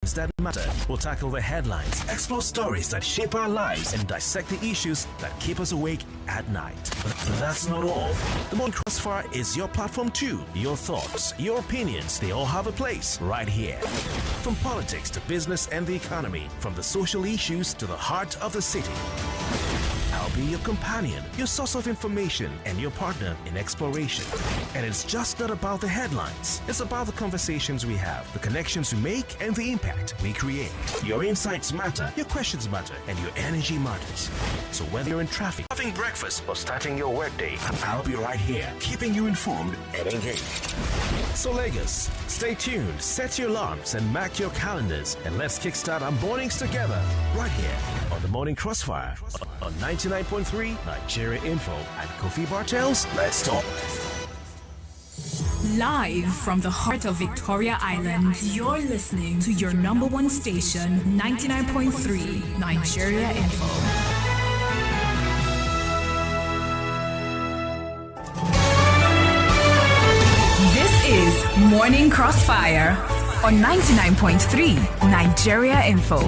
that matter. We'll tackle the headlines, explore stories that shape our lives, and dissect the issues that keep us awake at night. But that's not all. The Morning Crossfire is your platform too. Your thoughts, your opinions, they all have a place right here. From politics to business and the economy, from the social issues to the heart of the city. I'll be your companion, your source of information, and your partner in exploration. And it's just not about the headlines. It's about the conversations we have, the connections we make, and the impact we create. Your insights matter, your questions matter, and your energy matters. So whether you're in traffic, having breakfast, or starting your workday, I'll be right here, keeping you informed and engaged. So Lagos, stay tuned, set your alarms, and mark your calendars, and let's kickstart our mornings together, right here on the Morning Crossfire on 99.3 Nigeria Info and Kofi Bartels. Let's talk. Live from the heart of Victoria Island, you're listening to your number one station, 99.3 Nigeria Info. This is Morning Crossfire on 99.3 Nigeria Info.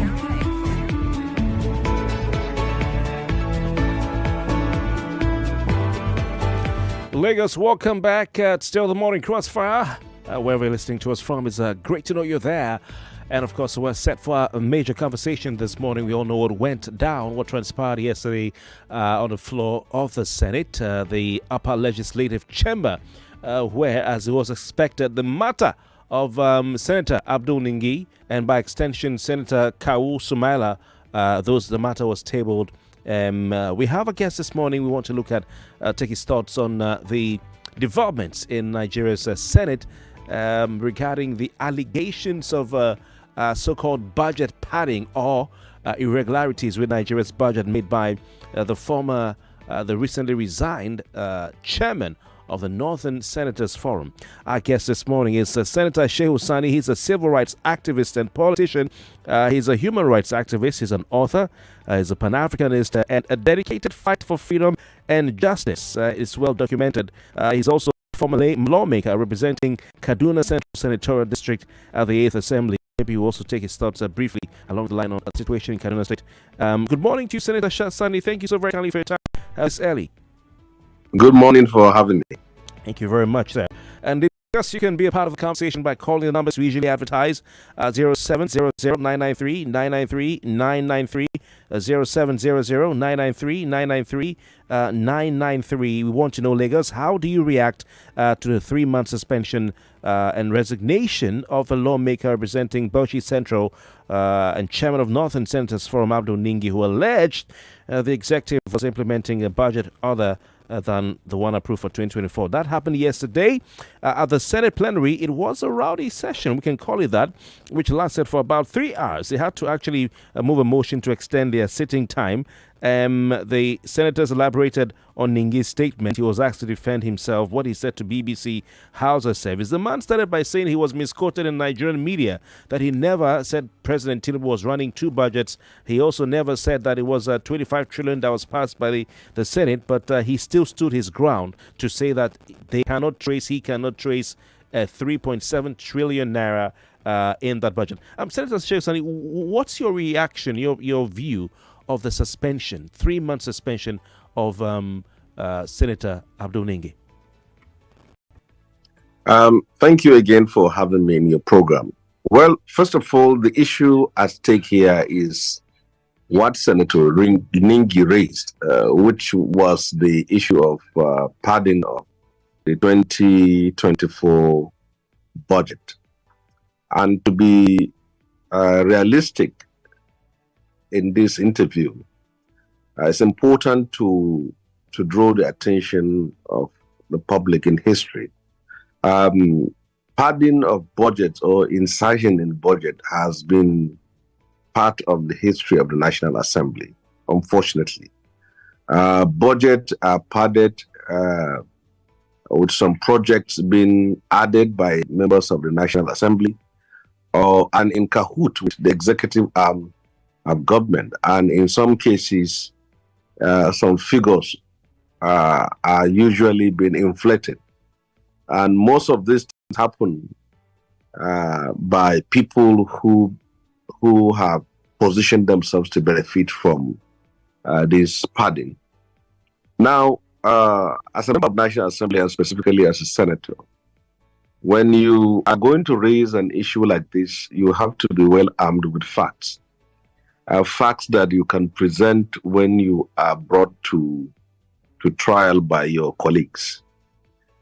Lagos, welcome back. It's still the Morning Crossfire. Wherever you're listening to us from, it's great to know you're there. And of course, we're set for a major conversation this morning. We all know what went down, what transpired yesterday on the floor of the Senate, the upper legislative chamber, where, as it was expected, the matter of Senator Abdul Ningi and by extension Senator Kawu Sumaila, the matter was tabled. We have a guest this morning. We want to look at, take his thoughts on the developments in Nigeria's Senate regarding the allegations of so-called budget padding or irregularities with Nigeria's budget made by the recently resigned chairman of the Northern Senators Forum. Our guest this morning is Senator Shehu Sani. He's a civil rights activist and politician. He's a human rights activist. He's an author. He's a Pan-Africanist and a dedicated fight for freedom and justice. It's well documented. He's also a former lawmaker representing Kaduna Central Senatorial District at the 8th Assembly. Maybe we'll also take his thoughts briefly along the line on the situation in Kaduna State. Good morning to you, Senator Sani. Thank you so very kindly for your time this early. Good morning for having me. Thank you very much, sir. And you can be a part of the conversation by calling the numbers we usually advertise, 0700-993-993, 0700-993-993. We want to know, Lagos, how do you react to the 3-month suspension and resignation of a lawmaker representing Bauchi Central and chairman of Northern Senators Forum, Abdul Ningi, who alleged the executive was implementing a budget other than the one approved for 2024. That happened yesterday at the Senate plenary. It was a rowdy session, we can call it that, which lasted for about 3 hours. They had to actually move a motion to extend their sitting time. The senators elaborated on Ningi's statement. He was asked to defend himself, what he said to BBC Hausa Service. The man started by saying he was misquoted in Nigerian media, that he never said President Tinubu was running 2 budgets. He also never said that it was 25 trillion that was passed by the Senate, but he still stood his ground to say that he cannot trace 3.7 trillion naira in that budget. Senator Shehu Sani, what's your reaction, your view of the suspension, 3-month suspension of Senator Abdul Ningi? Thank you again for having me in your program. Well, first of all, the issue at stake here is what Senator Ningi raised, which was the issue of padding of the 2024 budget. And to be realistic in this interview, it's important to draw the attention of the public in history. Padding of budgets or insertion in budget has been part of the history of the National Assembly, unfortunately. Budgets are padded with some projects being added by members of the National Assembly and in cahoot with the executive arm of government. And in some cases, some figures are usually being inflated. And most of these things happen by people who who have positioned themselves to benefit from this pardon. Now, as a member of National Assembly and specifically as a senator, when you are going to raise an issue like this, you have to be well armed with facts. Facts that you can present when you are brought to trial by your colleagues.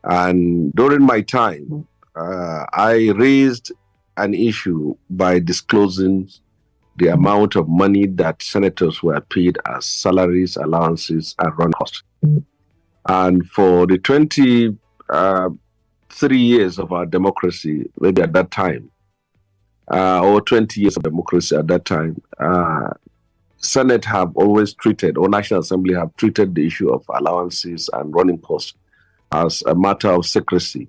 And during my time, I raised an issue by disclosing the amount of money that senators were paid as salaries, allowances, and run costs. And for the 23 years of our democracy, maybe at that time, or 20 years of democracy at that time, Senate have always treated, or National Assembly have treated the issue of allowances and running costs as a matter of secrecy.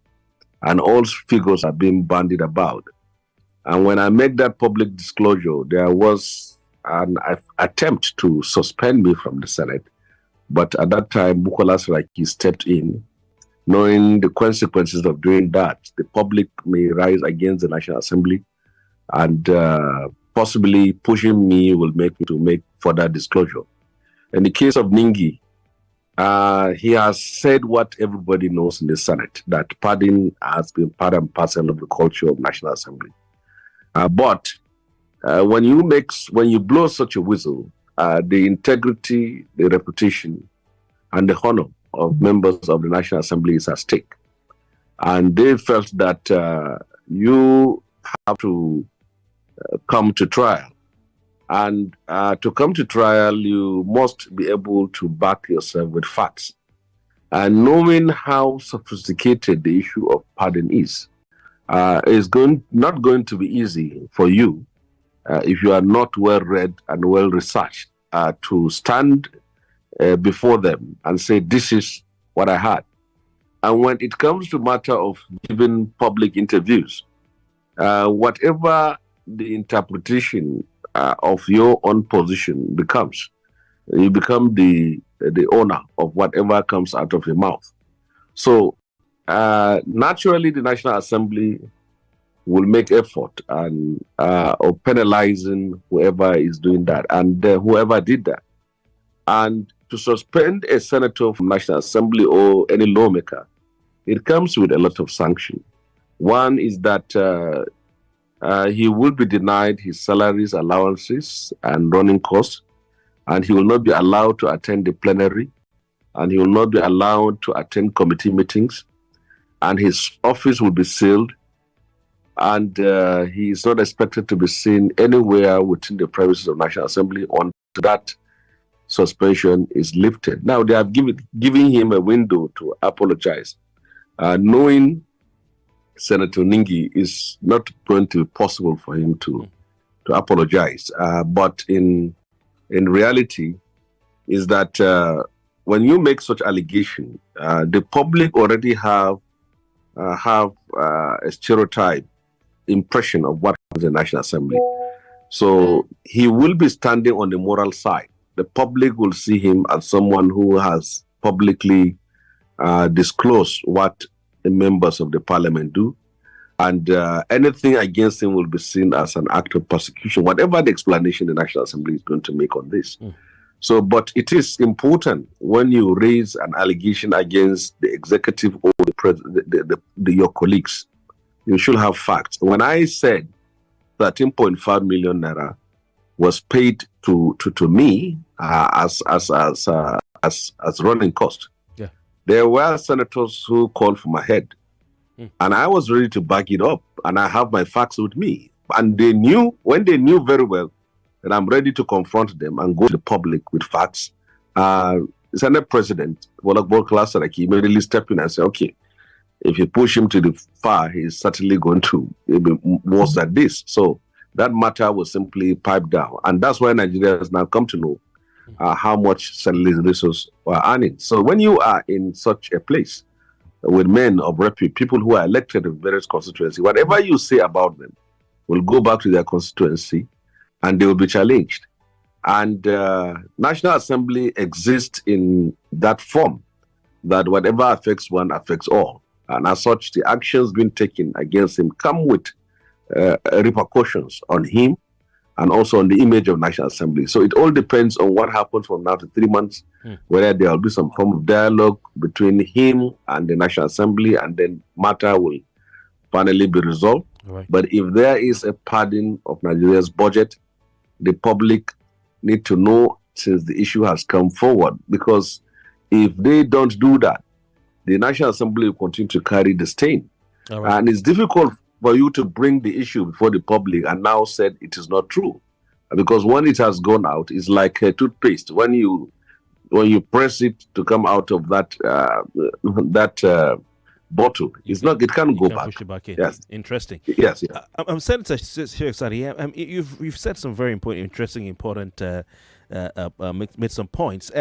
And all figures are being bandied about. And when I made that public disclosure, there was an attempt to suspend me from the Senate. But at that time, Bukola Saraki stepped in, knowing the consequences of doing that. The public may rise against the National Assembly, and possibly pushing me will make me to make further disclosure. In the case of Ningi, he has said what everybody knows in the Senate, that pardon has been part and parcel of the culture of National Assembly. But when you blow such a whistle, the integrity, the reputation, and the honor of members of the National Assembly is at stake. And they felt that you have to come to trial. And to come to trial, you must be able to back yourself with facts. And knowing how sophisticated the issue of pardon is not going to be easy for you if you are not well read and well researched to stand before them and say, this is what I had. And when it comes to matter of giving public interviews, whatever the interpretation of your own position becomes, you become the owner of whatever comes out of your mouth. So naturally, the National Assembly will make effort and of penalizing whoever is doing that and whoever did that. And to suspend a senator from National Assembly or any lawmaker, it comes with a lot of sanction. One is that he will be denied his salaries, allowances, and running costs, and he will not be allowed to attend the plenary, and he will not be allowed to attend committee meetings, and his office will be sealed, and he is not expected to be seen anywhere within the premises of National Assembly until that suspension is lifted. Now, they have giving him a window to apologize, knowing Senator Ningi is not going to be possible for him to apologize. But in reality, is that when you make such allegation, the public already have a stereotype impression of what is the National Assembly. So he will be standing on the moral side. The public will see him as someone who has publicly disclosed what the members of the parliament do, and anything against him will be seen as an act of persecution, whatever the explanation the National Assembly is going to make on this. So, but it is important when you raise an allegation against the executive or the president, your colleagues, you should have facts. When I said 13.5 million naira was paid to me as running cost, there were senators who called for my head, and I was ready to back it up, and I have my facts with me. And they knew, when they knew very well that I'm ready to confront them and go to the public with facts, Senate President Bartels Saraki immediately stepped in and said, okay, if you push him to the far, he's certainly going to be worse than this. So that matter was simply piped down. And that's why Nigerians now come to know how much Senate resources are earning. So when you are in such a place with men of repute, people who are elected in various constituencies, whatever you say about them will go back to their constituency and they will be challenged. And National Assembly exists in that form, that whatever affects one affects all. And as such, the actions being taken against him come with repercussions on him and also on the image of National Assembly. So it all depends on what happens from now to 3 months, whether there will be some form of dialogue between him and the National Assembly, and then matter will finally be resolved. Right. But if there is a padding of Nigeria's budget, the public need to know since the issue has come forward, because if they don't do that, the National Assembly will continue to carry the stain. Right. And it's difficult for you to bring the issue before the public and now said it is not true. Because when it has gone out, it's like a toothpaste. When you press it to come out of that bottle, it's not. It can't go back. Push it back in. Yes. Interesting. Yes. I'm Senator Shehu Sani. You've said some very important, made some points.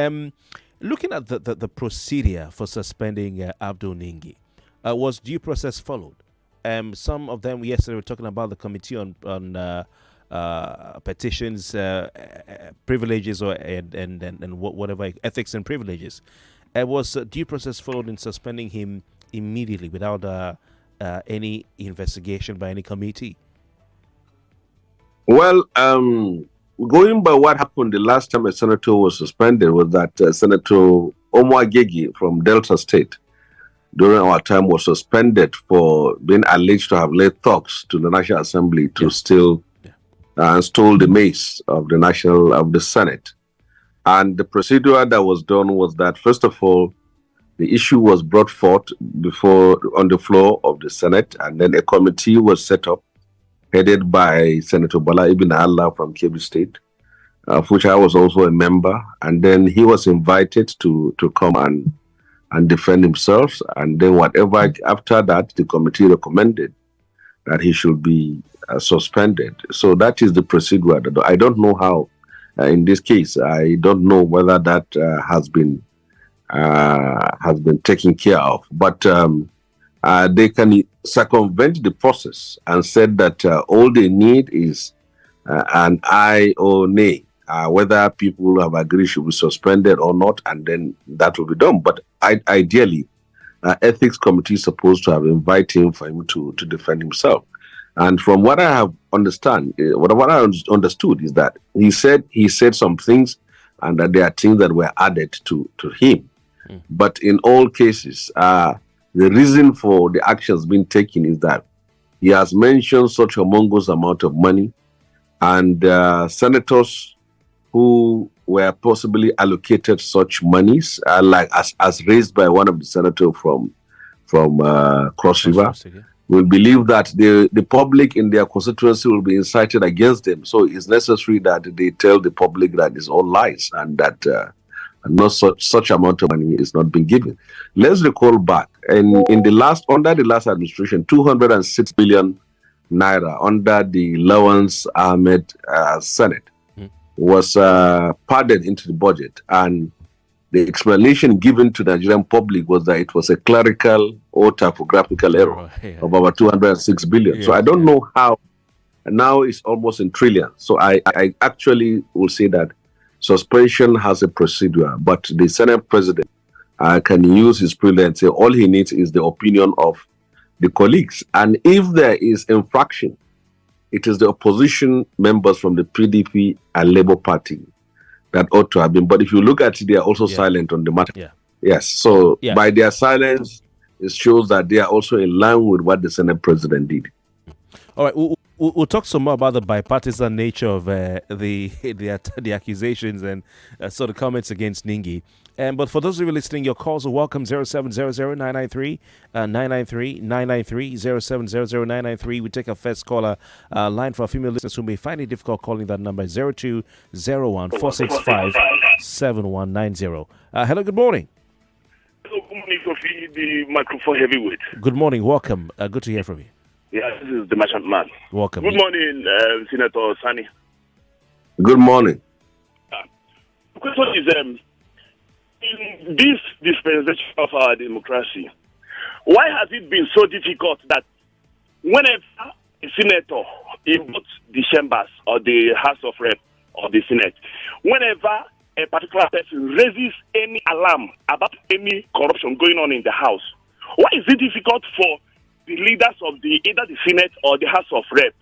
Looking at the procedure for suspending Abdul Ningi, was due process followed? Some of them yesterday were talking about the committee on petitions, privileges, and whatever, ethics and privileges. Was due process followed in suspending him immediately without any investigation by any committee? Well, going by what happened the last time a senator was suspended was that Senator Omar Gegi from Delta State during our time was suspended for being alleged to have led thugs to the National Assembly to steal and stole the mace of the Senate. And the procedure that was done was that, first of all, the issue was brought forth on the floor of the Senate, and then a committee was set up headed by Senator Bala Ibn Allah from Kebbi State, of which I was also a member. And then he was invited to come and defend himself. And then after that, the committee recommended that he should be suspended. So that is the procedure. I don't know how, in this case, I don't know whether that has been taken care of. But they can circumvent the process and said that all they need is an aye or nay, whether people have agreed should be suspended or not, and then that will be done. But ideally, ethics committee is supposed to have invited him for him to defend himself. And from what I have understood is that he said some things, and that there are things that were added to him. But in all cases, the reason for the actions being taken is that he has mentioned such a humongous amount of money, and senators who were possibly allocated such monies, like as raised by one of the senators from Cross River, will believe that the public in their constituency will be incited against them. So it's necessary that they tell the public that it's all lies and that not such amount of money is not being given. Let's recall back, and under the last administration, 206 billion naira under the Lawrence Ahmed Senate was padded into the budget, and the explanation given to the Nigerian public was that it was a clerical or typographical error of about 206 billion. So I don't know how. Now it's almost in trillions. So I actually will say that suspension has a procedure, but the Senate president can use his privilege and say all he needs is the opinion of the colleagues. And if there is infraction, it is the opposition members from the PDP and Labour Party that ought to have been. But if you look at it, they are also silent on the matter. Yes. So by their silence, it shows that they are also in line with what the Senate president did. All right. We'll talk some more about the bipartisan nature of the accusations and sort of comments against Ningi. But for those of you listening, your calls are welcome. 0700-993-993, 0700-993. We take our first caller line for our female listeners who may find it difficult calling that number. 0201-465-7190. Hello, good morning. Hello, good morning, Kofi, the microphone heavyweight. Good morning, welcome. Good to hear from you. Yeah, this is the merchant man. Welcome. Good morning, Senator Sani. Good morning. The question is, in this dispensation of our democracy, why has it been so difficult that whenever a senator in both the chambers or the House of Rep or the Senate, whenever a particular person raises any alarm about any corruption going on in the House, why is it difficult for the leaders of either the Senate or the House of Rep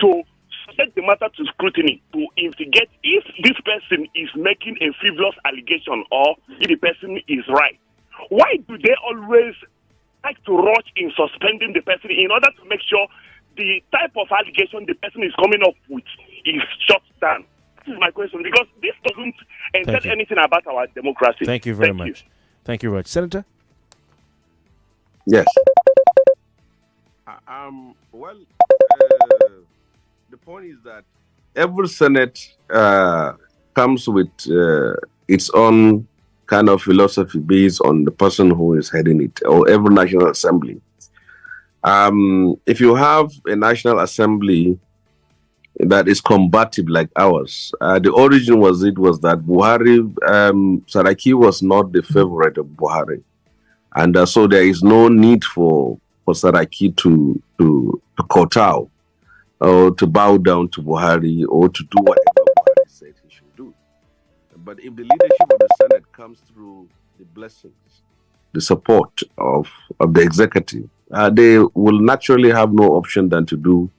to take the matter to scrutiny to investigate if this person is making a frivolous allegation or if the person is right. Why do they always like to rush in suspending the person in order to make sure the type of allegation the person is coming up with is shut down? This is my question, because this doesn't entail anything about our democracy. Thank you very much. Thank you, Rod. Senator? Yes. Well, the point is that every Senate comes with its own kind of philosophy based on the person who is heading it, or every National Assembly. If you have a National Assembly that is combative like ours, the origin was that Buhari, Saraki was not the favorite of Buhari. And so there is no need for Saraki to kowtow or to bow down to Buhari or to do whatever Buhari said he should do. But if the leadership of the Senate comes through the blessings, the support of the executive, they will naturally have no option than to do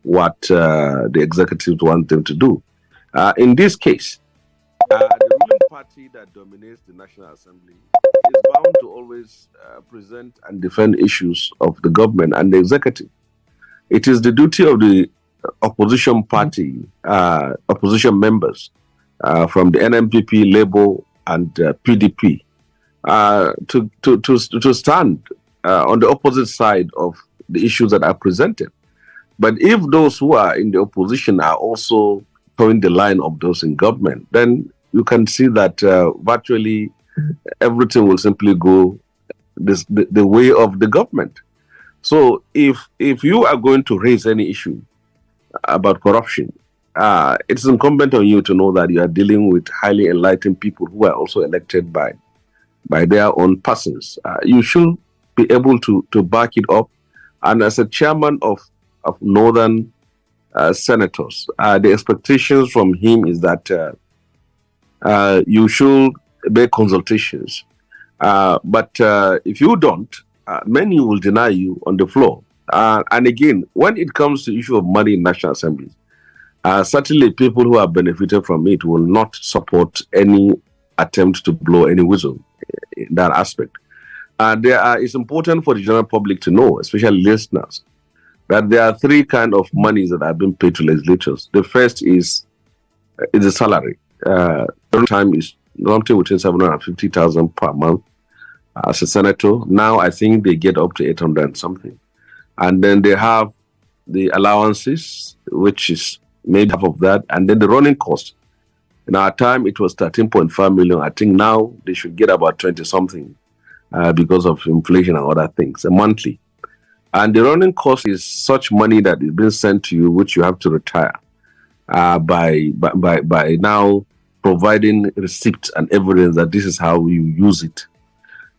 what the executives want them to do. In this case, the ruling party that dominates the National Assembly is bound to always present and defend issues of the government and the executive. It is the duty of the opposition party, opposition members from the NMPP, Labour, and PDP to stand on the opposite side of the issues that are presented. But if those who are in the opposition are also towing the line of those in government, then you can see that virtually everything will simply go the way of the government. So if you are going to raise any issue about corruption, it's incumbent on you to know that you are dealing with highly enlightened people who are also elected by their own persons. You should be able to back it up. And as a chairman of Northern senators, the expectations from him is that you should make consultations. But if you don't, many will deny you on the floor. And again, when it comes to the issue of money in national assemblies, certainly people who have benefited from it will not support any attempt to blow any whistle in that aspect. It's important for the general public to know, especially listeners, that there are three kinds of monies that have been paid to legislators. The first is a salary. Time is normally within 750,000 per month as a senator. Now I think they get up to 800 and something. And then they have the allowances, which is maybe half of that, and then the running cost. In our time, it was 13.5 million. I think now they should get about 20 something because of inflation and other things, monthly. And the running cost is such money that is being sent to you, which you have to retire by now providing receipts and evidence that this is how you use it.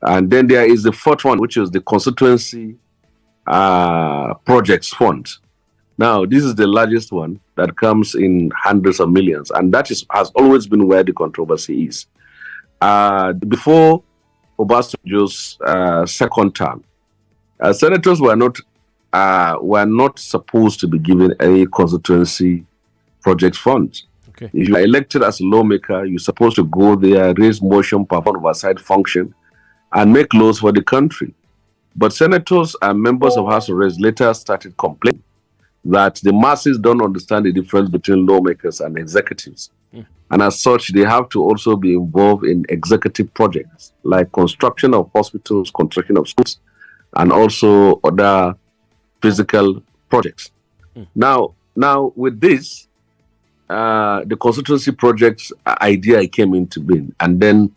And then there is the fourth one, which is the constituency projects fund. Now, this is the largest one that comes in hundreds of millions, and that has always been where the controversy is. Before Obasanjo's second term, senators were not supposed to be given any constituency project funds. Okay. If you are elected as a lawmaker, you're supposed to go there, raise motion, perform oversight function, and make laws for the country. But senators and members of House of Reps later started complaining that the masses don't understand the difference between lawmakers and executives. And as such, they have to also be involved in executive projects like construction of hospitals, construction of schools, and also other physical projects. Now with this, the constituency projects idea came into being, and then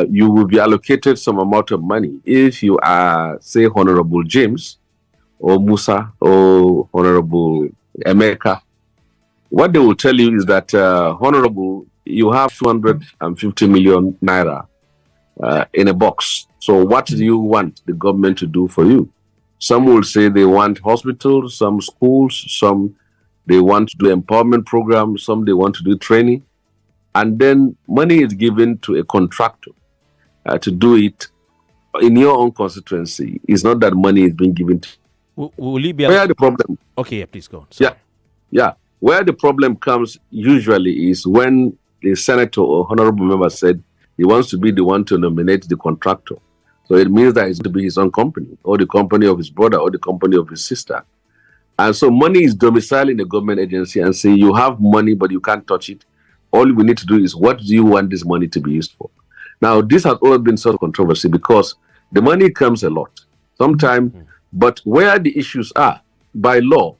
you will be allocated some amount of money. If you are, say, Honorable James or Musa or Honorable Emeka, what they will tell you is that, Honorable, you have 250 million naira in a box. So what do you want the government to do for you? Some will say they want hospitals, some schools, some they want to do empowerment programs, some they want to do training. And then money is given to a contractor to do it in your own constituency. It's not that money is being given to Will he be where the problem? Okay, yeah, please go on. Sorry. Yeah. Where the problem comes usually is when the senator or honorable member said he wants to be the one to nominate the contractor. So it means that it's to be his own company, or the company of his brother, or the company of his sister. And so money is domiciled in a government agency and say you have money, but you can't touch it. All we need to do is, what do you want this money to be used for? Now, this has always been sort of controversy because the money comes a lot, sometimes, but where the issues are, by law,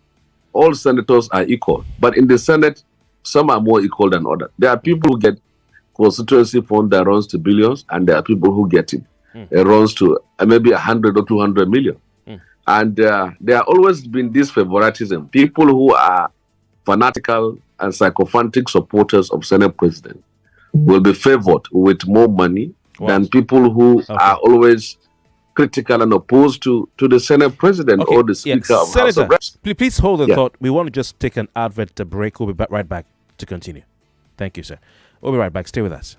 all senators are equal. But in the Senate, some are more equal than others. There are people who get constituency fund that runs to billions, and there are people who get it. It runs to maybe 100 or 200 million. And there have always been this favoritism. People who are fanatical and sycophantic supporters of Senate President will be favored with more money than people who are always critical and opposed to the Senate President or the Speaker of House of Reps. Please hold the thought. We want to just take an advert break. We'll be right back to continue. Thank you, sir. We'll be right back. Stay with us.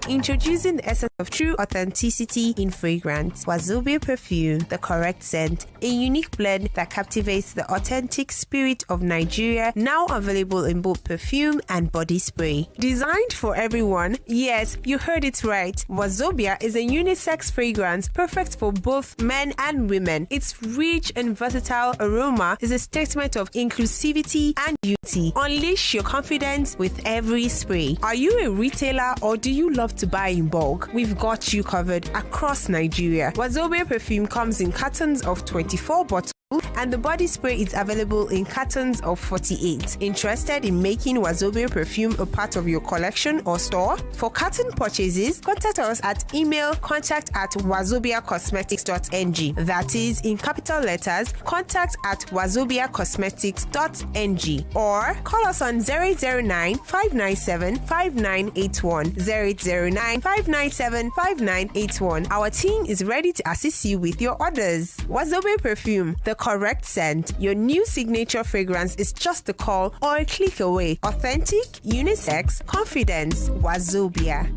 Introducing the essence of true authenticity in fragrance. Wazobia perfume, the correct scent. A unique blend that captivates the authentic spirit of Nigeria, now available in both perfume and body spray. Designed for everyone, yes, you heard it right. Wazobia is a unisex fragrance perfect for both men and women. Its rich and versatile aroma is a statement of inclusivity and beauty. Unleash your confidence with every spray. Are you a retailer or do you love to buy in bulk? We've got you covered across Nigeria. Wazobia perfume comes in cartons of 24 bottles, and the body spray is available in cartons of 48. Interested in making Wazobia perfume a part of your collection or store? For carton purchases, contact us at email contact@wazobiacosmetics.ng. That is in capital letters, contact@wazobiacosmetics.ng, or call us on 0809-597-5981. 0809-597-5981. Our team is ready to assist you with your orders. Wazobia perfume, the correct scent. Your new signature fragrance is just a call or a click away. Authentic, unisex, confidence. Wazobia.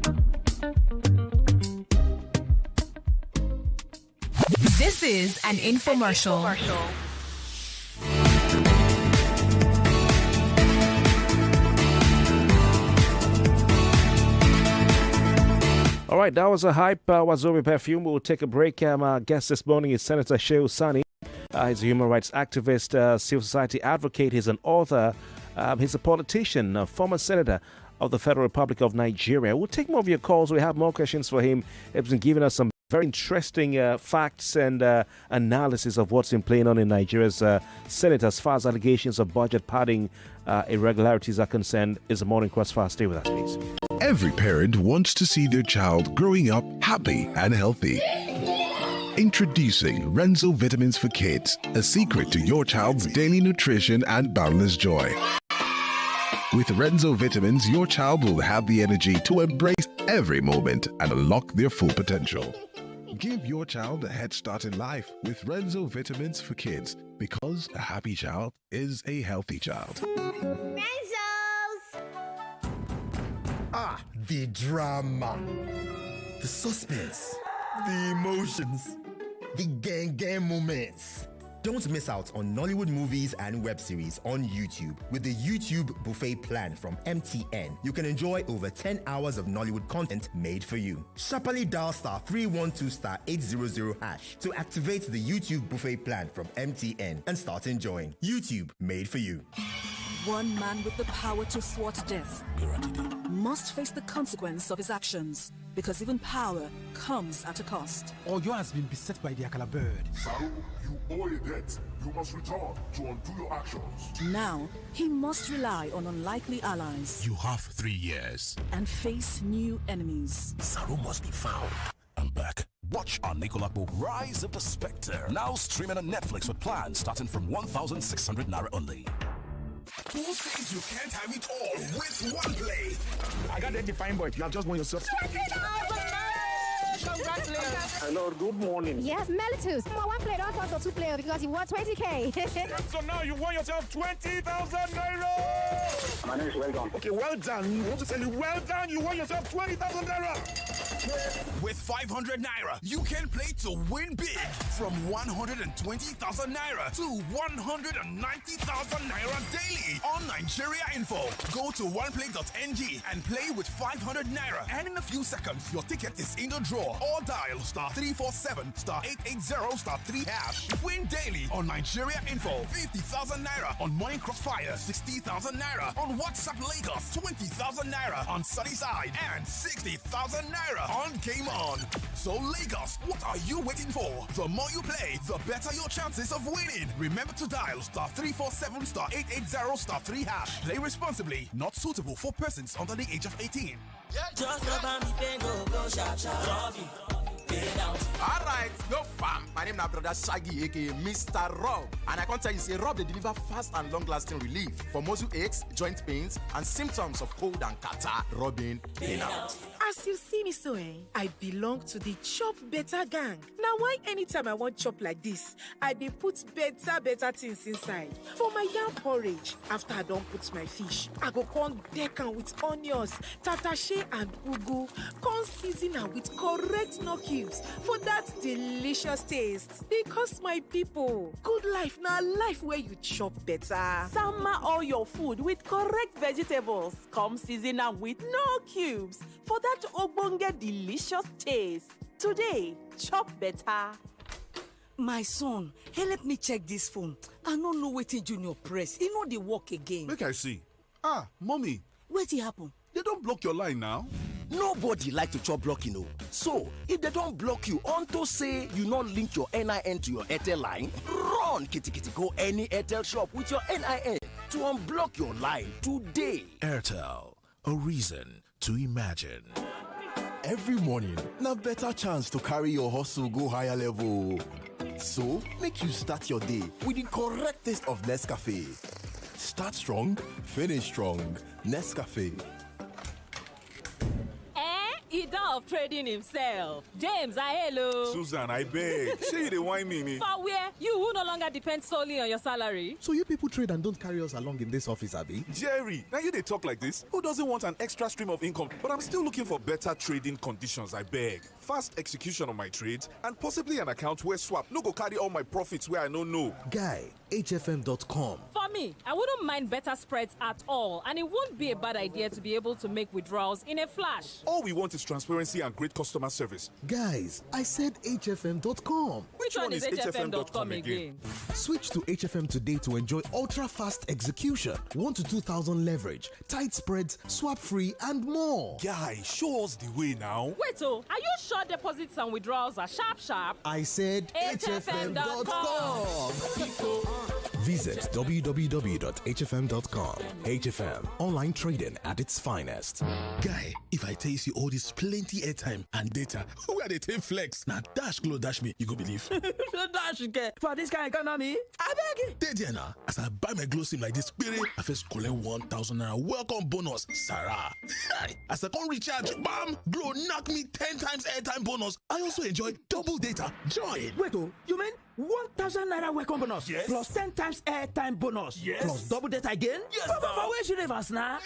This is an infomercial. All right, that was a hype Wazobia perfume. We'll take a break. Our guest this morning is Senator Shehu Sani. He's a human rights activist, civil society advocate. He's an author. He's a politician, a former senator of the Federal Republic of Nigeria. We'll take more of your calls. We have more questions for him. He's been giving us some very interesting facts and analysis of what's been playing on in Nigeria's Senate as far as allegations of budget padding irregularities are concerned. Is a morning crossfire. Stay with us, please. Every parent wants to see their child growing up happy and healthy. Introducing Renzo Vitamins for Kids, a secret to your child's daily nutrition and boundless joy. With Renzo Vitamins, your child will have the energy to embrace every moment and unlock their full potential. Give your child a head start in life with Renzo Vitamins for Kids, because a happy child is a healthy child. Renzos! The drama, the suspense, the emotions, the gang moments. Don't miss out on Nollywood movies and web series on YouTube with the YouTube Buffet plan from MTN. You can enjoy over 10 hours of Nollywood content made for you. Sharply dial *312*800# to activate the YouTube Buffet plan from MTN and start enjoying. YouTube made for you. One man with the power to thwart death must face the consequence of his actions, because even power comes at a cost. Oyo has been beset by the Akala bird. Saru, you owe a debt. You must return to undo your actions. Now, he must rely on unlikely allies. You have 3 years. And face new enemies. Saru must be found. I'm back. Watch our Nicolakbo Rise of the Spectre. Now streaming on Netflix with plans starting from 1,600 Naira only. Who thinks you can't have it all with one play? I got that defined boy. You have just won yourself. Congratulations. Hello, good morning. Yes, Melitus. One player, don't talk to 2 players because you won 20K. So now you won yourself 20,000 Naira. My name is Well Done. Okay, well done. We want to tell you, well done. You won yourself 20,000 Naira. With 500 naira, you can play to win big. From 120,000 naira to 190,000 naira daily on Nigeria Info. Go to oneplay.ng and play with 500 naira. And in a few seconds, your ticket is in the draw. Or dial *347 *880 *3 hash. Win daily on Nigeria Info. 50,000 naira on Morning Crossfire. 60,000 naira on WhatsApp Lagos. 20,000 naira on Sunnyside. And 60,000 naira on Game On. So Lagos, what are you waiting for? The more you play, the better your chances of winning. Remember to dial *347 *880 *3 hash. Play responsibly. Not suitable for persons under the age of 18. Just about me, go sharp, sharp. Alright, no fam. My name is brother Shaggy, aka Mr. Rob. And I can tell you, say Rob they deliver fast and long-lasting relief for muscle aches, joint pains, and symptoms of cold and catarrh. Robin Pain Out. As you see me so, I belong to the Chop Better gang. Now why anytime I want chop like this, I dey put better things inside. For my yam porridge, after I don't put my fish, I go con deck am with onions, tatashe and ugu, con season am with correct no cubes for that delicious taste. Because my people, good life na life where you chop better. Sama all your food with correct vegetables. Come season am with no cubes for that ogbonge delicious taste. Today, chop better. My son, help me check this phone. I no know wetin Junior press. E no dey work again. Make I see. Ah, mommy. Wetin happen? They don't block your line now. Nobody like to chop blocking, no. So, if they don't block you unto say you not link your NIN to your Airtel line, run kitty go any Airtel shop with your NIN to unblock your line today. Airtel, a reason to imagine. Every morning, na better chance to carry your hustle go higher level. So, make you start your day with the correct taste of Nescafe. Start strong, finish strong. Nescafe. Ida of trading himself. James, hello. Susan, I beg. Say you dey whine me. For where? You who no longer depend solely on your salary. So you people trade and don't carry us along in this office, Abby? Jerry, now you they talk like this? Who doesn't want an extra stream of income? But I'm still looking for better trading conditions, I beg. Fast execution of my trades and possibly an account where swap no go carry all my profits where I no know. Guy, HFM.com. For me, I wouldn't mind better spreads at all, and it won't be a bad idea to be able to make withdrawals in a flash. All we want is transparency and great customer service. Guys, I said HFM.com. Which one is HFM.com again? Switch to HFM today to enjoy ultra-fast execution, 1 to 2,000 leverage, tight spreads, swap-free, and more. Guy, show us the way now. Wait, are you sure deposits and withdrawals are sharp? I said HFM.com. Visit www.hfm.com. HFM, online trading at its finest. Guy, if I tell you see all this plenty airtime and data, where they take flex? Now dash glow dash me, you go believe. Dash get for this kind of economy. I beg you. There now, as I buy my glow sim like this, spirit, I first collect 1,000 naira welcome bonus, Sarah. As I come recharge, bam, glow knock me 10 times airtime bonus. I also enjoy double data. Join. Wait, you mean 1,000 naira welcome bonus? Yes. Plus 10 times airtime bonus? Yes. Plus double data again? Yes. For which universe now?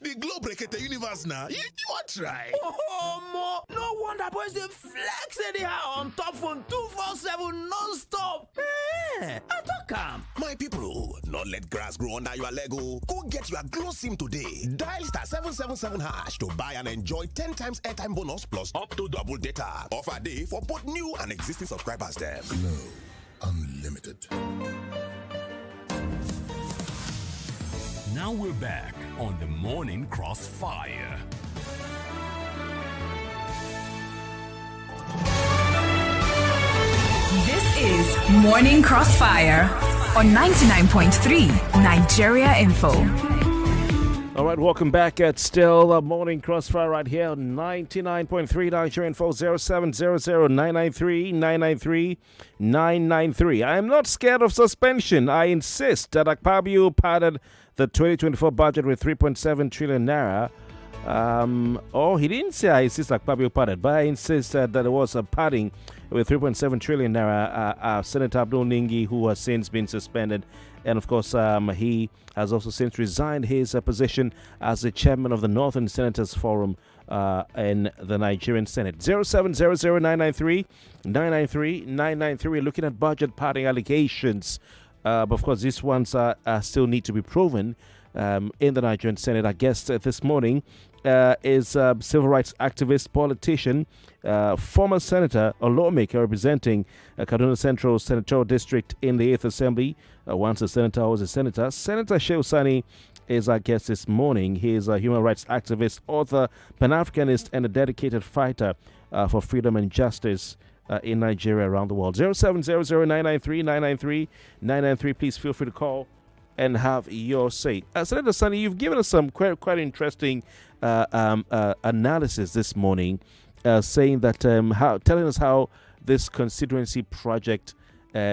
The glow breaker universe now. You want try? Oh, more. No wonder boys they flex anyhow on top phone 247 non-stop. Hey, I talk am. My people, not let grass grow under your Lego. Go get your glow sim today. Dial *777 hash to buy and enjoy 10 times airtime bonus plus up to double data. Offer day for both new and existing subscribers there. Glow Unlimited. Now we're back on the Morning Crossfire. This is Morning Crossfire on 99.3 Nigeria Info. All right, welcome back at still Morning Crossfire right here on 99.3 Nigeria Info 0700-993-993-993. I am not scared of suspension. I insist that Akpabio padded the 2024 budget with 3.7 trillion naira. He didn't say I insist Akpabio padded, but I insist that there was a padding with 3.7 trillion naira. Senator Abdul Ningi, who has since been suspended, and of course he has also since resigned his position as the chairman of the Northern Senators Forum in the Nigerian Senate. 0700993-993-993. We're looking at budget padding allegations. But of course, these ones still need to be proven in the Nigerian Senate. Our guest this morning is civil rights activist, politician, former senator, a lawmaker representing Kaduna Central Senatorial District in the 8th Assembly. Once a senator, always a senator. Senator Shehu Sani is our guest this morning. He is a human rights activist, author, Pan-Africanist, and a dedicated fighter for freedom and justice in Nigeria, around the world. 0700993-993-993. Please feel free to call and have your say. Senator Sani, you've given us some quite interesting analysis this morning, saying that telling us how this constituency project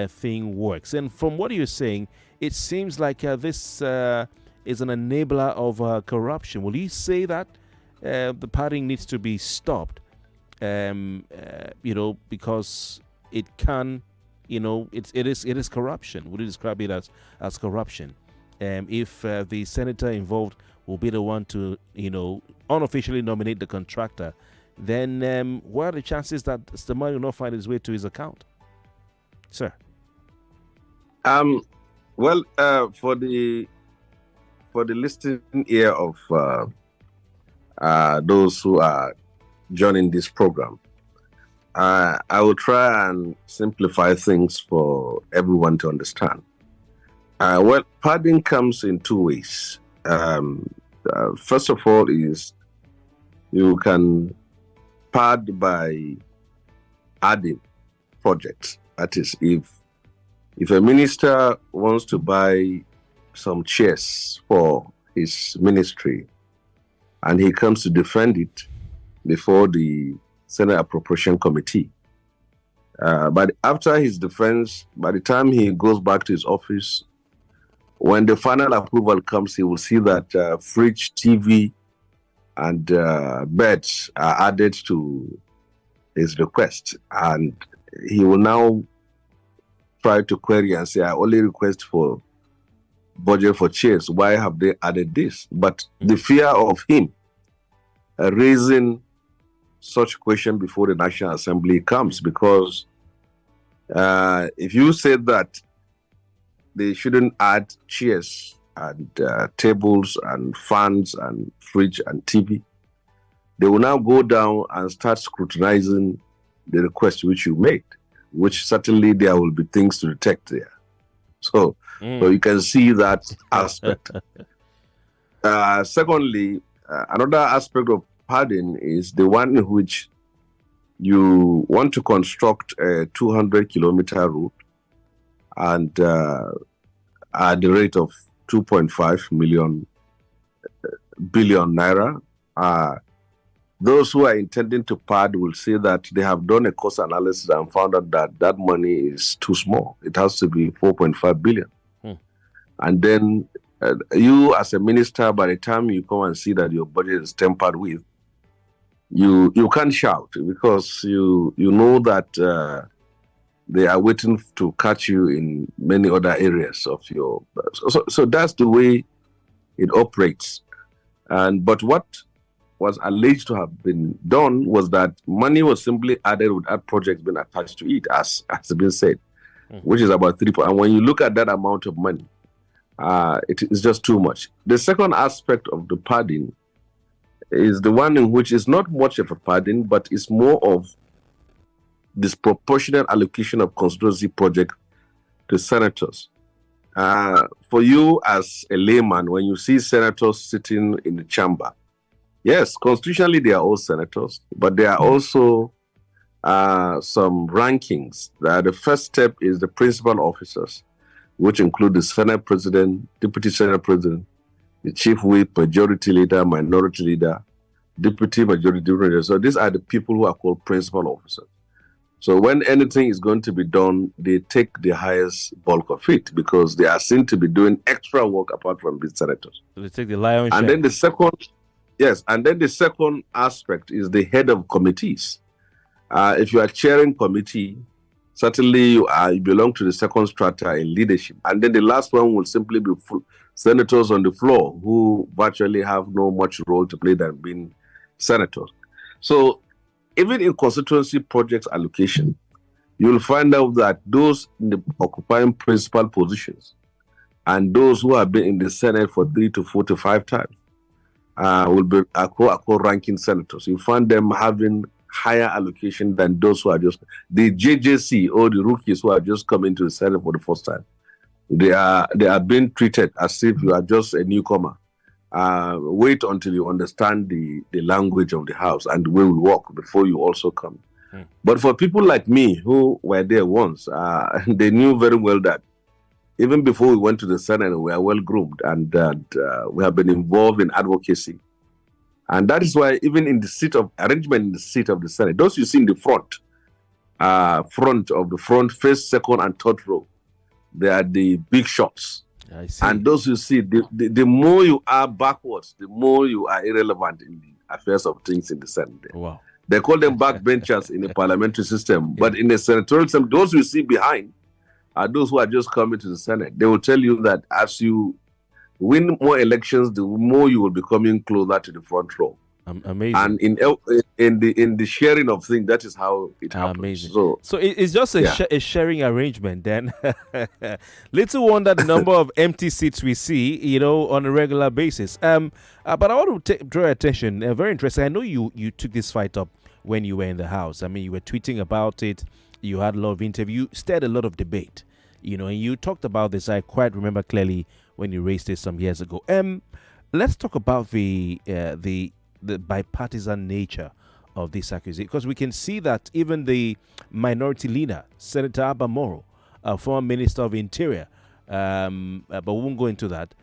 thing works. And from what you're saying, it seems like this is an enabler of corruption. Will you say that the padding needs to be stopped? Because it can, it is corruption. Would you describe it as corruption? If the senator involved will be the one to, unofficially nominate the contractor, then what are the chances that the money will not find its way to his account, sir? Well, for the listening ear of those who are joining this program, I will try and simplify things for everyone to understand. Well, padding comes in two ways. First of all is you can pad by adding projects. That is, if a minister wants to buy some chairs for his ministry and he comes to defend it before the Senate Appropriation Committee, but after his defense, by the time he goes back to his office, when the final approval comes, he will see that fridge, TV, and beds are added to his request. And he will now try to query and say, I only request for budget for chairs. Why have they added this? But the fear of him raising such question before the National Assembly comes, because if you said that they shouldn't add chairs and tables and fans and fridge and TV, they will now go down and start scrutinizing the request which you made, which certainly there will be things to detect there. So you can see that aspect. Secondly, another aspect of padding is the one in which you want to construct a 200-kilometer route and at the rate of 2.5 billion naira. Those who are intending to pad will say that they have done a cost analysis and found out that that money is too small. It has to be 4.5 billion. And then you as a minister, by the time you come and see that your budget is tampered with, you can't shout, because you know that they are waiting to catch you in many other areas of your... So that's the way it operates. But what was alleged to have been done was that money was simply added without projects being attached to it, as has been said, which is about 3. And when you look at that amount of money, it is just too much. The second aspect of the padding is the one in which is not much of a padding, but it's more of disproportionate allocation of constituency project to senators. For you as a layman, when you see senators sitting in the chamber, yes, constitutionally they are all senators, but there are also some rankings. The first step is the principal officers, which include the Senate President, Deputy Senate President, the Chief Whip, Majority Leader, Minority Leader, Deputy Majority Leader. So these are the people who are called principal officers. So when anything is going to be done, they take the highest bulk of it, because they are seen to be doing extra work apart from being senators. So they take the lion's share. And then the second aspect is the head of committees. If you are chairing committee, certainly you belong to the second strata in leadership. And then the last one will simply be senators on the floor, who virtually have no much role to play than being senators. So even in constituency projects allocation, you'll find out that those in the occupying principal positions and those who have been in the Senate for 3 to 4 to 5 times will be ranking senators. You find them having higher allocation than those who are just the JJC or the rookies who are just coming to the Senate for the first time. They are being treated as if you are just a newcomer. Wait until you understand the language of the House and the way we work before you also come. But for people like me who were there once, they knew very well that even before we went to the Senate, we are well groomed and we have been involved in advocacy. And that is why even in the seat of arrangement in the seat of the Senate, those you see in the front first, second, and third row, they are the big shots. I see. And those you see, the more you are backwards, the more you are irrelevant in the affairs of things in the Senate. Wow. They call them backbenchers in the parliamentary system, but in the senatorial system, those you see behind are those who are just coming to the Senate. They will tell you that as you win more elections, the more you will be coming closer to the front row. Amazing. And in the sharing of things, that is how it happens. Amazing. So it's just a sharing arrangement then. Little wonder the number of empty seats we see, on a regular basis. But I want to draw your attention. Very interesting. I know you took this fight up when you were in the House. I mean, you were tweeting about it. You had a lot of interviews. You stirred a lot of debate. And you talked about this. I quite remember clearly when you raised it some years ago. Let's talk about the bipartisan nature of this accusation, because we can see that even the minority leader, Senator Abamoro, former Minister of Interior, but we won't go into that,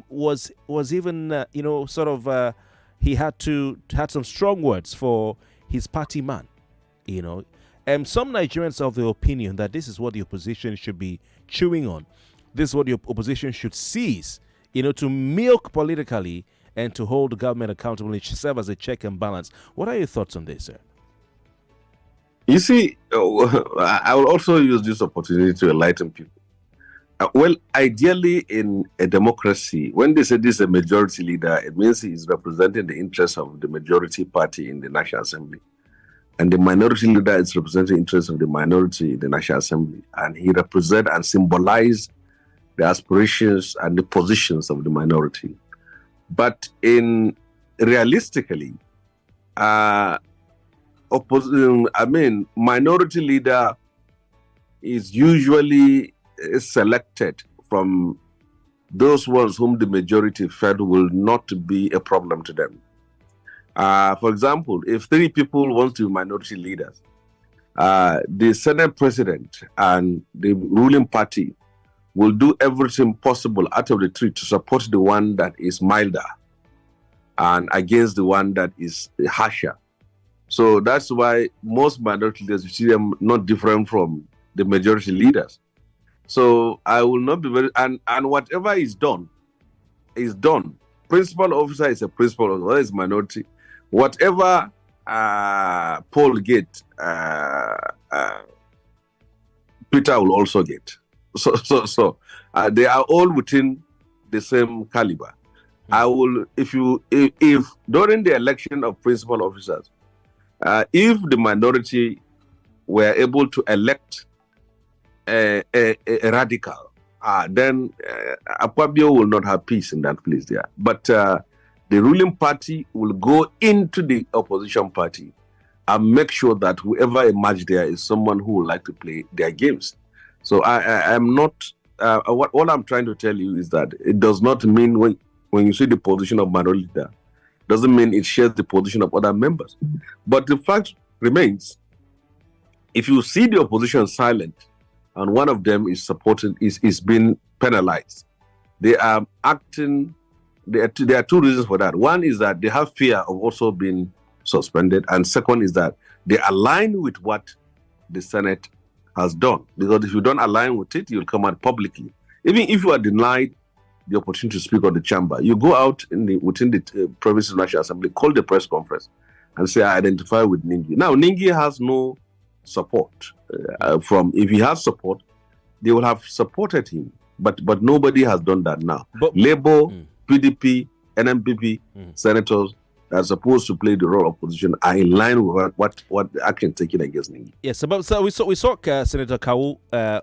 was even he had some strong words for his party man, some Nigerians are of the opinion that this is what the opposition should be chewing on. This is what the opposition should seize, to milk politically and to hold the government accountable and serve as a check and balance. What are your thoughts on this, sir? You see, I will also use this opportunity to enlighten people. Well, ideally in a democracy, when they say this is a majority leader, it means he is representing the interests of the majority party in the National Assembly. And the minority leader is representing the interests of the minority in the National Assembly. And he represents and symbolizes the aspirations and the positions of the minority. But realistically, minority leader is usually selected from those ones whom the majority felt will not be a problem to them. For example, if 3 people want to be minority leaders, the Senate president and the ruling party will do everything possible out of the 3 to support the one that is milder and against the one that is harsher. So that's why most minority leaders, you see them not different from the majority leaders. So I will not be very, and whatever is done, is done. Principal officer is a principal officer, whether it's minority. Whatever Paul get, Peter will also get. So they are all within the same caliber. I will, if during the election of principal officers, if the minority were able to elect a radical, then Akpabio will not have peace in that place there. But the ruling party will go into the opposition party and make sure that whoever emerges there is someone who would like to play their games. So I am not, what I'm trying to tell you is that it does not mean when you see the position of minority leader, doesn't mean it shares the position of other members. But the fact remains, if you see the opposition silent and one of them is supported, is being penalized, they are acting, there are 2 reasons for that. One is that they have fear of also being suspended, and second is that they align with what the Senate has done. Because if you don't align with it, you'll come out publicly. Even if you are denied the opportunity to speak on the chamber, you go out within the province of National Assembly, call the press conference and say, I identify with Ningi. Now, Ningi has no support. If he has support, they will have supported him. But nobody has done that now. Labour, PDP, NMPP, senators, that are supposed to play the role of opposition are in line with what the action taken against Ningi. Yes, but so we saw Senator Kawu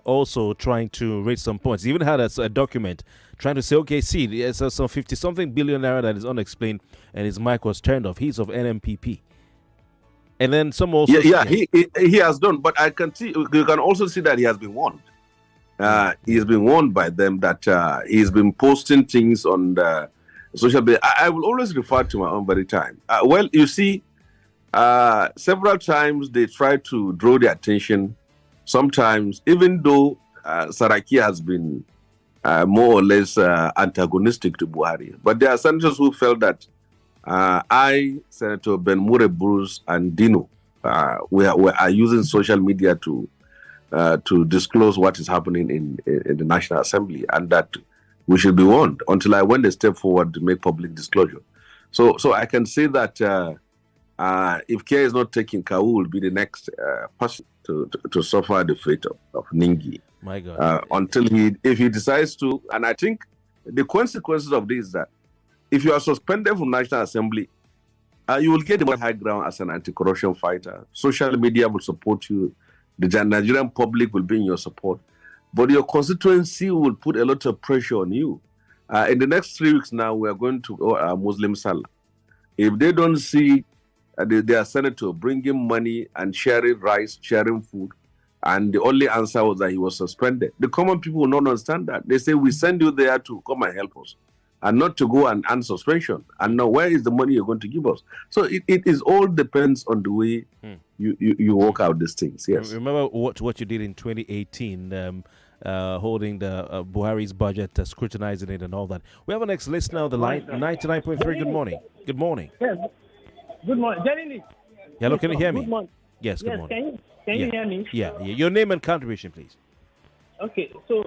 also trying to raise some points. He even had a document trying to say, okay, see, there's some 50-something billion naira that is unexplained, and his mic was turned off. He's of NMPP. And then some also... He has done, but I can see, you can also see that he has been warned. He's been warned by them that he's been posting things on the social media. I will always refer to my own very time. Well, you see, several times they try to draw the attention. Sometimes, even though Saraki has been more or less antagonistic to Buhari, but there are senators who felt that Senator Ben Mure Bruce and Dino, we are using social media to disclose what is happening in the National Assembly, and that we should be warned until when they step forward to make public disclosure. So I can say that if care is not taken, Kawu will be the next person to suffer the fate of Ningi. My God. If he decides to, and I think the consequences of this is that if you are suspended from National Assembly, you will get the high ground as an anti-corruption fighter. Social media will support you. The Nigerian public will be in your support. But your constituency will put a lot of pressure on you. In the next 3 weeks now, we are going to go Muslim Salah. If they don't see their senator bringing money and sharing rice, sharing food, and the only answer was that he was suspended, the common people will not understand that. They say, we send you there to come and help us, and not to go and suspension. And now, where is the money you're going to give us? So it is all depends on the way you work out these things. Yes. Remember what you did in 2018, holding the Buhari's budget, scrutinizing it and all that. We have an next listener on the line, 99.3. Good morning. Good morning. Yes. Good morning. Jerry. Hello, can you hear me? Good morning. Yes, good morning. Can you hear me? Yeah. Your name and contribution, please. Okay, so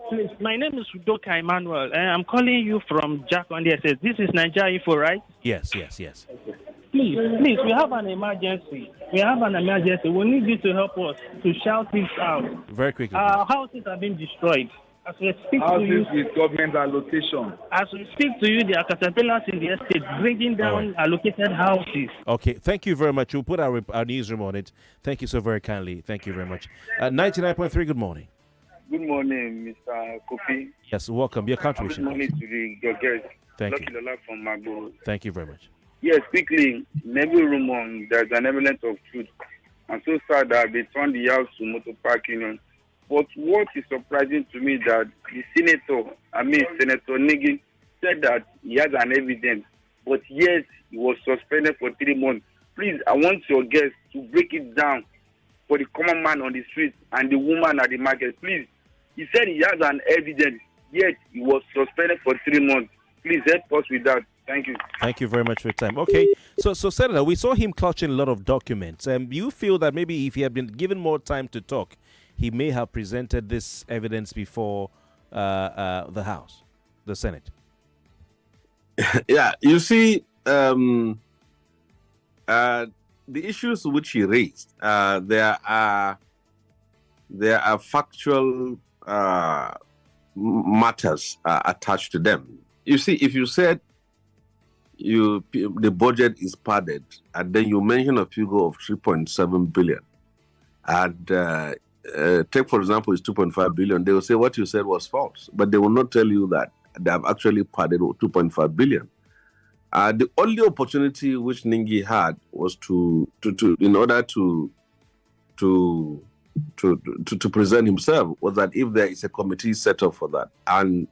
please, my name is Udoka Emmanuel, and I'm calling you from Jack on the SS. This is Nigeria Info, right? Yes. Please, we have an emergency. We need you to help us to shout this out. Very quickly. Our houses have been destroyed. As we speak to you, with government allocation. As we speak to you, there are caterpillars in the estate bringing down allocated houses. Okay, thank you very much. We'll put our newsroom on it. Thank you so very kindly. Thank you very much. 99.3, good morning. Good morning, Mr. Kofi. Yes, welcome. Your contribution. Good morning to your guest. Thank you. Lola from Magbo. Thank you very much. Yes, quickly, in every room, there's an element of truth. I'm so sad that they turned the house to motor park union. But what is surprising to me that the Senator Nigi, said that he has an evidence, but yes, he was suspended for 3 months. Please, I want your guests to break it down for the common man on the street and the woman at the market. Please, he said he has an evidence, yet he was suspended for 3 months. Please help us with that. Thank you. Thank you very much for your time. Okay, so Senator, we saw him clutching a lot of documents. You feel that maybe if he had been given more time to talk, he may have presented this evidence before the House, the Senate? Yeah, you see, the issues which he raised, there are factual matters attached to them. You see, if you said the budget is padded, and then you mention a figure of 3.7 billion, and take, for example, it's 2.5 billion, they will say what you said was false, but they will not tell you that they have actually padded 2.5 billion. The only opportunity which Ningi had was to in order to present himself, was that if there is a committee set up for that, and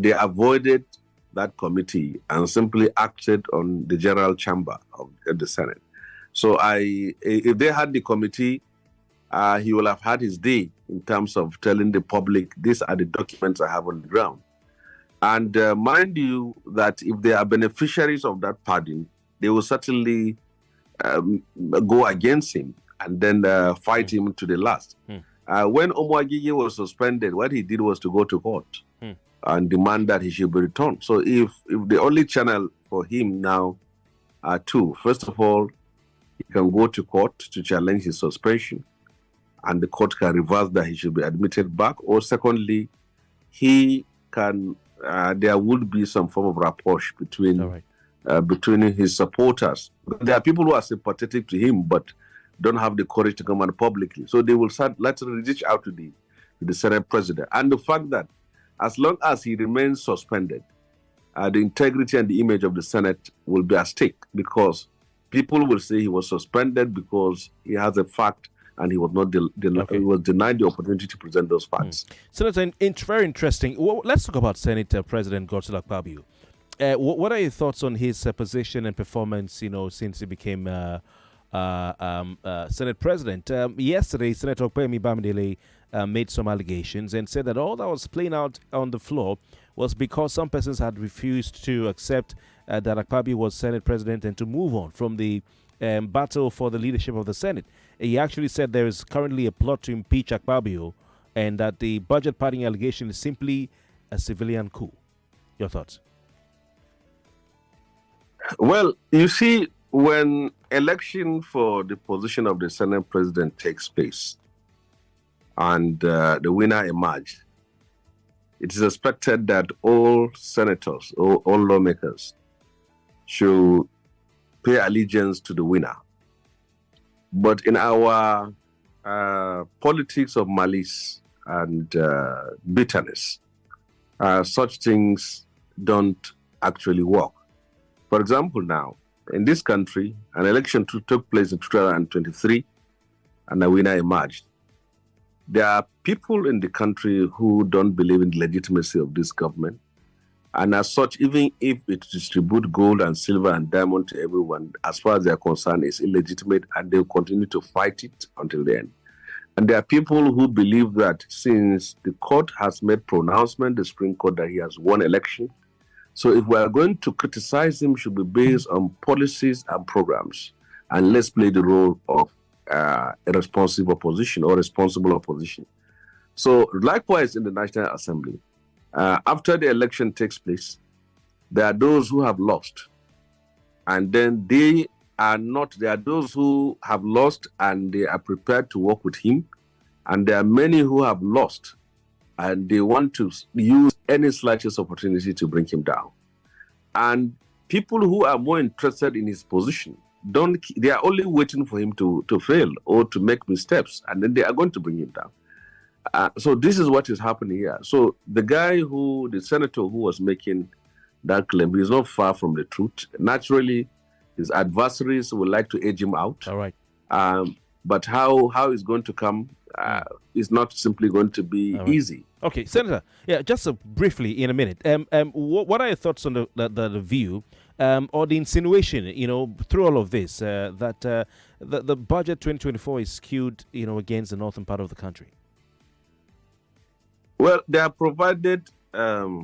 they avoided that committee and simply acted on the general chamber of the Senate. So if they had the committee, he will have had his day in terms of telling the public, these are the documents I have on the ground. And mind you that if they are beneficiaries of that pardon, they will certainly go against him and then fight him to the last. When Omwagigi was suspended, what he did was to go to court and demand that he should be returned. So if the only channel for him now are two. First of all, he can go to court to challenge his suspension, and the court can reverse that he should be admitted back. Or secondly, he can there would be some form of rapproche between between his supporters. There are people who are sympathetic to him, but don't have the courage to come out publicly. So they will start laterally reach out to the Senate president. And the fact that as long as he remains suspended, the integrity and the image of the Senate will be at stake, because people will say he was suspended because he has a fact and he was not he was denied the opportunity to present those facts. Senator, very interesting. Well, let's talk about Senate President Godswill Akpabio. What are your thoughts on his position and performance, since he became Senate President? Yesterday, Senator Okpeyemi Bamidele made some allegations and said that all that was playing out on the floor was because some persons had refused to accept that Akpabio was Senate President and to move on from the battle for the leadership of the Senate. He actually said there is currently a plot to impeach Akpabio and that the budget padding allegation is simply a civilian coup. Your thoughts? Well, you see, when election for the position of the Senate President takes place and the winner emerges, it is expected that all senators, all lawmakers should pay allegiance to the winner. But in our politics of malice and bitterness, such things don't actually work. For example, now, in this country, an election took place in 2023 and a winner emerged. There are people in the country who don't believe in the legitimacy of this government. And as such, even if it distributes gold and silver and diamond to everyone, as far as they are concerned, it's illegitimate, and they'll continue to fight it until the end. And there are people who believe that since the court has made pronouncement, the Supreme Court, that he has won election, so if we are going to criticize him, it should be based on policies and programs. And let's play the role of a responsive opposition or responsible opposition. So likewise in the National Assembly, after the election takes place, there are those who have lost. And then there are those who have lost and they are prepared to work with him. And there are many who have lost and they want to use any slightest opportunity to bring him down. And people who are more interested in his position, they are only waiting for him to fail or to make missteps, and then they are going to bring him down. So this is what is happening here. So the senator who was making that claim, he is not far from the truth. Naturally, his adversaries would like to edge him out. All right. But how it's going to come is not simply going to be easy. Okay, Senator. Yeah, just briefly in a minute. What are your thoughts on the view or the insinuation, through all of this, that the budget 2024 is skewed, against the northern part of the country? Well, they are provided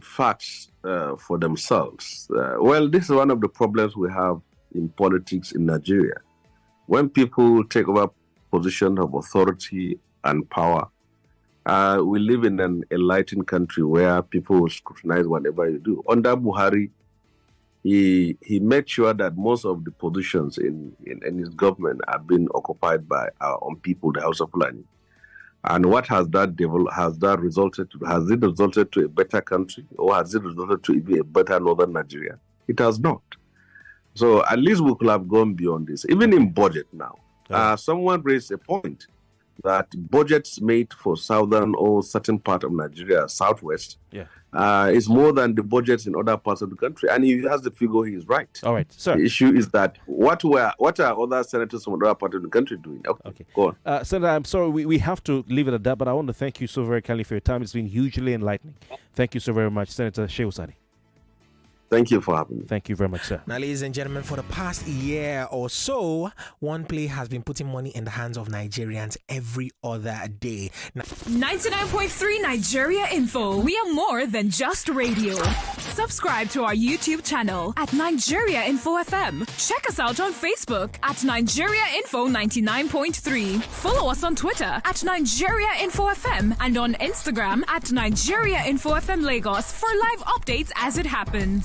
facts for themselves. This is one of the problems we have in politics in Nigeria. When people take over position of authority and power, we live in an enlightened country where people will scrutinize whatever you do. Under Buhari, he made sure that most of the positions in his government have been occupied by our own people, the House of Fulani. And what has that resulted to? Has it resulted to a better country, or has it resulted to even a better northern Nigeria? It has not. So at least we could have gone beyond this. Even in budget now, someone raised a point that budgets made for southern or certain part of Nigeria, southwest, is more than the budgets in other parts of the country. And if he has the figure, he is right. All right, sir. The issue is that what are other senators from other parts of the country doing? Okay. Go on. Senator, I'm sorry, we have to leave it at that, but I want to thank you so very kindly for your time. It's been hugely enlightening. Thank you so very much, Senator Shehu Sani. Thank you for having me. Thank you very much, sir. Now, ladies and gentlemen, for the past year or so, one play has been putting money in the hands of Nigerians every other day. 99.3 Nigeria Info. We are more than just radio. Subscribe to our YouTube channel at Nigeria Info FM. Check us out on Facebook at Nigeria Info 99.3. Follow us on Twitter at Nigeria Info FM and on Instagram at Nigeria Info FM Lagos for live updates as it happens.